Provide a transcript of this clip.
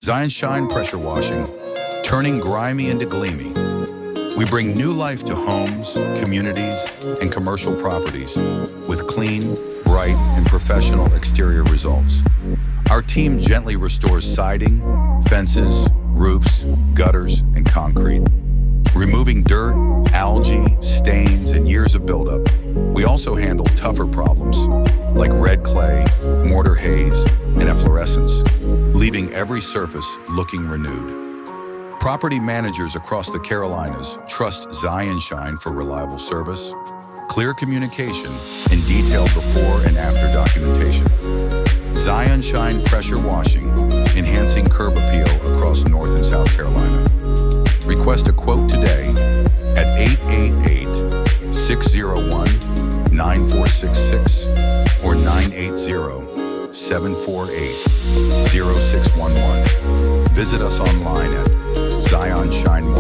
ZionShine Pressure Washing, turning grimy into gleamy. We bring new life to homes, communities, and commercial properties with clean, bright, and professional exterior results. Our team gently restores siding, fences, roofs, gutters, and concrete, removing dirt, algae, stains, and years of buildup. We also handle tougher problems like red clay, mortar haze, and efflorescence, leaving every surface looking renewed. Property managers across the Carolinas trust ZionShine for reliable service, clear communication, and detailed before and after documentation. ZionShine Pressure Washing, enhancing curb appeal across North and South Carolina. Request a quote today at 888-601-9466 or 980-748-0611. Visit us online at ZionShine